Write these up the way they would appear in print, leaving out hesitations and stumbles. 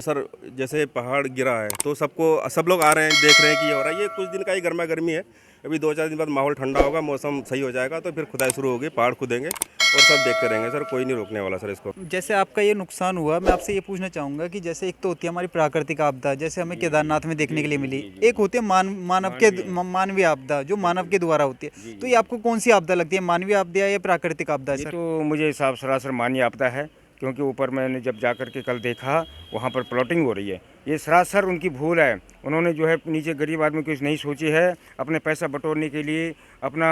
Sir जैसे पहाड़ गिरा है तो सब लोग आ रहे हैं, देख रहे हैं कि ये हो रहा है। ये कुछ दिन का ही गर्मा गर्मी है। अभी 2-4 दिन बाद माहौल ठंडा होगा, मौसम सही हो जाएगा तो फिर खुदाई शुरू होगी, पहाड़ खुदेंगे और सब देखते रहेंगे सर। कोई नहीं रोकने वाला सर इसको। जैसे आपका ये नुकसान हुआ, मैं आपसे ये पूछना चाहूंगा कि जैसे एक तो होती है हमारी प्राकृतिक आपदा, जैसे हमें केदारनाथ में देखने के लिए मिली। एक होती है मानवीय आपदा, जो मानव के द्वारा होती है। तो ये आपको कौन सी आपदा लगती है, मानवीय आपदा या प्राकृतिक आपदा है ये सर? तो मुझे हिसाब सरासर मान्य आपदा है, क्योंकि ऊपर मैंने जब जा कर के कल देखा वहाँ पर प्लॉटिंग हो रही है। ये सरासर उनकी भूल है। उन्होंने जो है नीचे गरीब आदमी कुछ नहीं सोची है, अपने पैसा बटोरने के लिए, अपना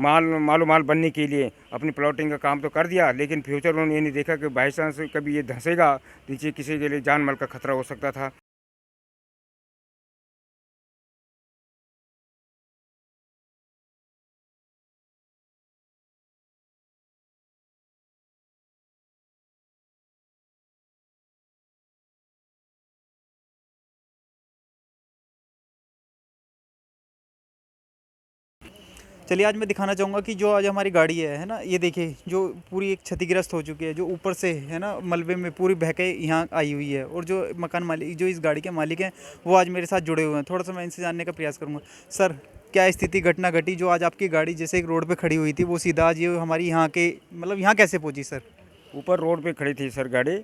मालो माल बनने के लिए अपनी प्लॉटिंग का काम तो कर दिया, लेकिन फ्यूचर उन्होंने ये नहीं देखा कि बाई चांस कभी ये धंसेगा, नीचे किसी के लिए जान माल का खतरा हो सकता था। चलिए, आज मैं दिखाना चाहूँगा कि जो आज हमारी गाड़ी है ना, ये देखिए जो पूरी एक क्षतिग्रस्त हो चुकी है, जो ऊपर से है ना मलबे में पूरी बह के यहाँ आई हुई है। और जो मकान मालिक, जो इस गाड़ी के मालिक हैं, वो आज मेरे साथ जुड़े हुए हैं। थोड़ा सा मैं इनसे जानने का प्रयास करूँगा। सर, क्या स्थिति घटना घटी जो आज आपकी गाड़ी जैसे एक रोड पे खड़ी हुई थी, वो सीधा आज ये हमारी यहाँ के मतलब यहाँ कैसे पहुँची सर? ऊपर रोड पे खड़ी थी सर गाड़ी,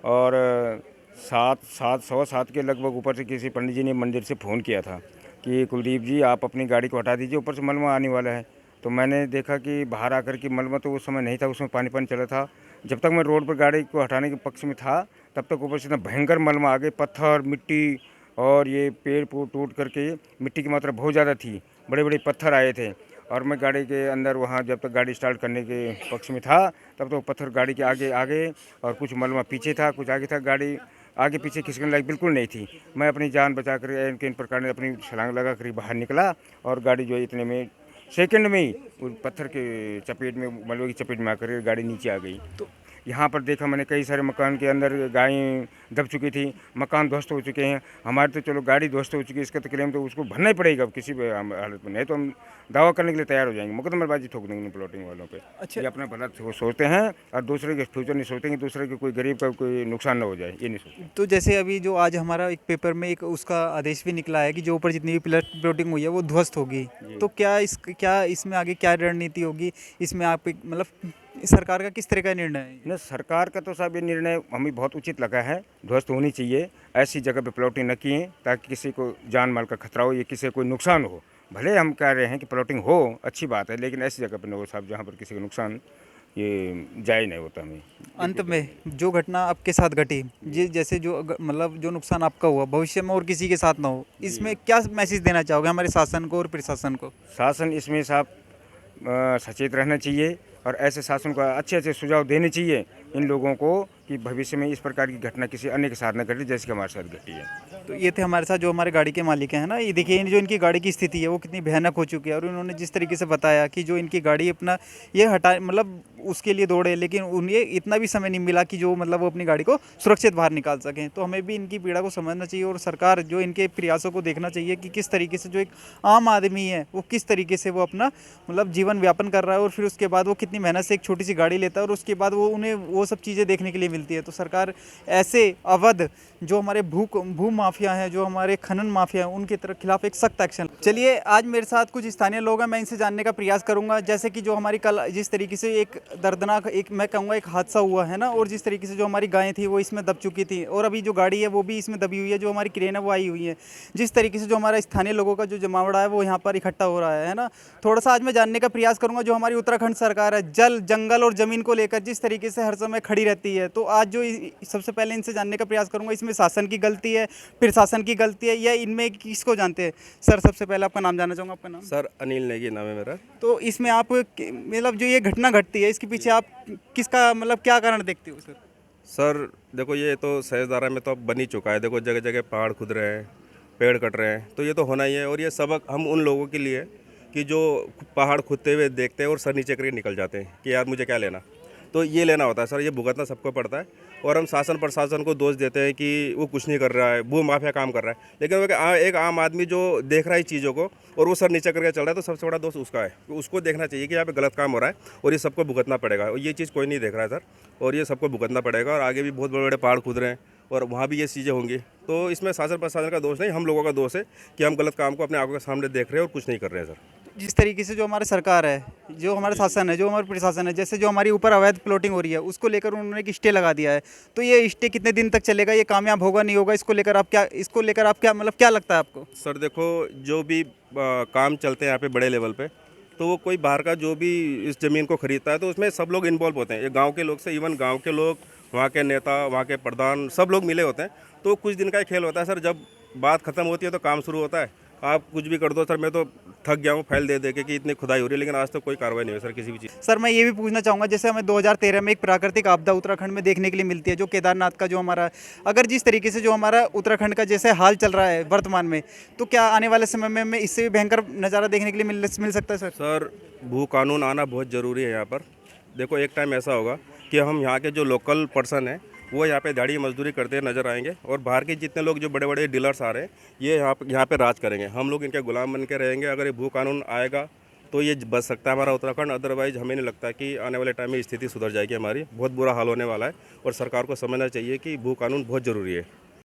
और 7:15 के लगभग ऊपर से किसी पंडित जी ने मंदिर से फ़ोन किया था कि कुलदीप जी आप अपनी गाड़ी को हटा दीजिए, ऊपर से मलबा आने वाला है। तो मैंने देखा कि बाहर आकर के मलबा तो उस समय नहीं था, उसमें पानी पानी चला था। जब तक मैं रोड पर गाड़ी को हटाने के पक्ष में था, तब तक ऊपर से इतना भयंकर मलबा आ गए, पत्थर मिट्टी, और ये पेड़ टूट करके मिट्टी की मात्रा बहुत ज़्यादा थी, बड़े बड़े पत्थर आए थे। और मैं गाड़ी के अंदर वहाँ जब तक गाड़ी स्टार्ट करने के पक्ष में था, तब तो पत्थर गाड़ी के आगे आगे और कुछ मलबा पीछे था, कुछ आगे था। गाड़ी आगे पीछे खिसकने लायक बिल्कुल नहीं थी। मैं अपनी जान बचा कर इन प्रकार ने अपनी छलांग लगा कर बाहर निकला, और गाड़ी जो है इतने में सेकंड में ही उस पत्थर के चपेट में, मलबे की चपेट में आकर गाड़ी नीचे आ गई। तो यहाँ पर देखा मैंने कई सारे मकान के अंदर गायें दब चुकी थी, मकान ध्वस्त हो चुके हैं। हमारे तो चलो गाड़ी ध्वस्त हो चुकी है, इसका तो क्लेम तो उसको भरना ही पड़ेगा अब किसी भी हालत में, नहीं तो हम दावा करने के लिए तैयार हो जाएंगे, मुकदमेबाजी ठोक देंगे प्लॉटिंग वालों पे। अच्छा। ये अपना भला सोचते हैं और दूसरे के फ्यूचर नहीं सोचते कि दूसरे के कोई गरीब का कोई नुकसान ना हो जाए, ये नहीं सोचते। तो जैसे अभी जो आज हमारा एक पेपर में एक उसका आदेश भी निकला है कि जो ऊपर जितनी भी प्लॉटिंग हुई है वो ध्वस्त होगी। तो क्या इसमें आगे क्या रणनीति होगी? इसमें आप मतलब सरकार का किस तरह का निर्णय है? न, सरकार का तो साहब ये निर्णय हमें बहुत उचित लगा है, ध्वस्त होनी चाहिए। ऐसी जगह पे प्लॉटिंग न किए ताकि किसी को जान माल का खतरा हो, या किसी को कोई नुकसान हो। भले हम कह रहे हैं कि प्लॉटिंग हो, अच्छी बात है, लेकिन ऐसी जगह पे न हो साहब जहाँ पर किसी को नुकसान ये जायज़ नहीं होता। हमें अंत में जो घटना आपके साथ घटी, जी जैसे जो मतलब जो नुकसान आपका हुआ, भविष्य में और किसी के साथ ना हो, इसमें क्या मैसेज देना चाहोगे हमारे शासन को और प्रशासन को? शासन इसमें साहब सचेत रहना चाहिए, और ऐसे शासन को अच्छे अच्छे सुझाव देने चाहिए इन लोगों को कि भविष्य में इस प्रकार की घटना किसी अन्य के साथ न घटे जैसे कि हमारे साथ घटी है। तो ये थे हमारे साथ जो हमारे गाड़ी के मालिक हैं ना, ये देखिए जो इनकी गाड़ी की स्थिति है वो कितनी भयानक हो चुकी है। और उन्होंने जिस तरीके से बताया कि जो इनकी गाड़ी अपना ये हटा मतलब उसके लिए दौड़े, लेकिन उन्हें इतना भी समय नहीं मिला कि जो मतलब वो अपनी गाड़ी को सुरक्षित बाहर निकाल सकें। तो हमें भी इनकी पीड़ा को समझना चाहिए, और सरकार जो इनके प्रयासों को देखना चाहिए कि किस तरीके से जो एक आम आदमी है वो किस तरीके से वो अपना मतलब जीवन व्यापन कर रहा है, और फिर उसके बाद वो कितनी मेहनत से एक छोटी सी गाड़ी लेता है, और उसके बाद वो उन्हें वो सब चीज़ें देखने के लिए मिलती है। तो सरकार ऐसे अवध जो हमारे भू माफिया हैं, जो हमारे खनन माफिया हैं, उनके तरफ खिलाफ एक सख्त एक्शन। चलिए, आज मेरे साथ कुछ स्थानीय लोग हैं, मैं इनसे जानने का प्रयास करूंगा। जैसे कि जो हमारी कल जिस तरीके से एक दर्दनाक एक मैं कहूँगा एक हादसा हुआ है ना, और जिस तरीके से जो हमारी गायें थी वो इसमें दब चुकी थी, और अभी जो गाड़ी है वो भी इसमें दबी हुई है, जो हमारी क्रेन है वो आई हुई है। जिस तरीके से जो हमारा स्थानीय लोगों का जो जमावड़ा है वो यहाँ पर इकट्ठा हो रहा है ना, थोड़ा सा आज मैं जानने का प्रयास करूंगा जो हमारी उत्तराखंड सरकार है जल जंगल और ज़मीन को लेकर जिस तरीके से हर समय खड़ी रहती है। तो आज जो सबसे पहले इनसे जानने का प्रयास करूंगा, इसमें शासन की गलती है, प्रशासन की गलती है, या इनमें किसको जानते हैं? सर, सबसे पहले आपका नाम जानना चाहूँगा। आपका नाम? सर अनिल नेगी नाम है मेरा। तो इसमें आप मतलब जो ये घटना घटती है इसके पीछे आप किसका मतलब क्या कारण देखते हो सर? सर देखो, ये तो सहजदारा में तो अब बन ही चुका है। देखो जगह जगह पहाड़ खुद रहे हैं, पेड़ कट रहे हैं, तो ये तो होना ही है। और ये सबक हम उन लोगों के लिए कि जो पहाड़ खुदते हुए देखते हैं और सर नीचे करके निकल जाते हैं कि यार मुझे क्या लेना। तो ये लेना होता है सर, ये भुगतना सबको पड़ता है। और हम शासन प्रशासन को दोष देते हैं कि वो कुछ नहीं कर रहा है, भू माफिया काम कर रहा है, लेकिन वो एक आम आदमी जो देख रहा है चीज़ों को और वो सर नीचे करके चल रहा है, तो सबसे बड़ा दोष उसका है। तो उसको देखना चाहिए कि यहाँ पे गलत काम हो रहा है, और ये सबको भुगतना पड़ेगा। और ये चीज़ कोई नहीं देख रहा है सर, और ये सबको भुगतना पड़ेगा। और आगे भी बहुत बड़े बड़े पहाड़ खुद रहे हैं, और वहाँ भी ये चीज़ें होंगी। तो इसमें शासन प्रशासन का दोष नहीं, हम लोगों का दोष है कि हम गलत काम को अपने आंखों के सामने देख रहे हैं और कुछ नहीं कर रहे हैं सर। जिस तरीके से जो हमारी सरकार है, जो हमारा शासन है, जो हमारा प्रशासन है, जैसे जो हमारी ऊपर अवैध प्लॉटिंग हो रही है उसको लेकर उन्होंने एक स्टे लगा दिया है, तो ये स्टे कितने दिन तक चलेगा, ये कामयाब होगा नहीं होगा, इसको लेकर आप क्या मतलब क्या लगता है आपको? सर देखो, जो भी काम चलते हैं यहाँ पे बड़े लेवल पे, तो वो कोई बाहर का जो भी इस ज़मीन को खरीदता है तो उसमें सब लोग इन्वॉल्व होते हैं। ये गांव के लोग से, इवन गांव के लोग, वहाँ के नेता, वहाँ के प्रधान, सब लोग मिले होते हैं। तो कुछ दिन का ही खेल होता है सर, जब बात ख़त्म होती है तो काम शुरू होता है। आप कुछ भी कर दो सर, मैं तो थक गया हूँ फाइल दे दे के कि इतनी खुदाई हो रही है, लेकिन आज तक कोई कार्रवाई नहीं हुई सर किसी भी चीज़। सर मैं ये भी पूछना चाहूँगा, जैसे हमें 2013 में एक प्राकृतिक आपदा उत्तराखंड में देखने के लिए मिलती है, जो केदारनाथ का जो हमारा, अगर जिस तरीके से जो हमारा उत्तराखंड का जैसे हाल चल रहा है वर्तमान में, तो क्या आने वाले समय में हमें इससे भी भयंकर नज़ारा देखने के लिए मिल सकता है सर? सर भू कानून आना बहुत ज़रूरी है यहाँ पर। देखो एक टाइम ऐसा होगा कि हम यहाँ के जो लोकल पर्सन हैं वो यहाँ पे दिहाड़ी मजदूरी करते नजर आएंगे, और बाहर के जितने लोग जो बड़े बड़े डीलर्स आ रहे हैं ये यहाँ पे राज करेंगे। हम लोग इनके गुलाम बन के रहेंगे। अगर ये भू कानून आएगा तो ये बच सकता है हमारा उत्तराखंड, अदरवाइज हमें नहीं लगता कि आने वाले टाइम में स्थिति सुधर जाएगी हमारी। बहुत बुरा हाल होने वाला है और सरकार को समझना चाहिए कि भू कानून बहुत ज़रूरी है।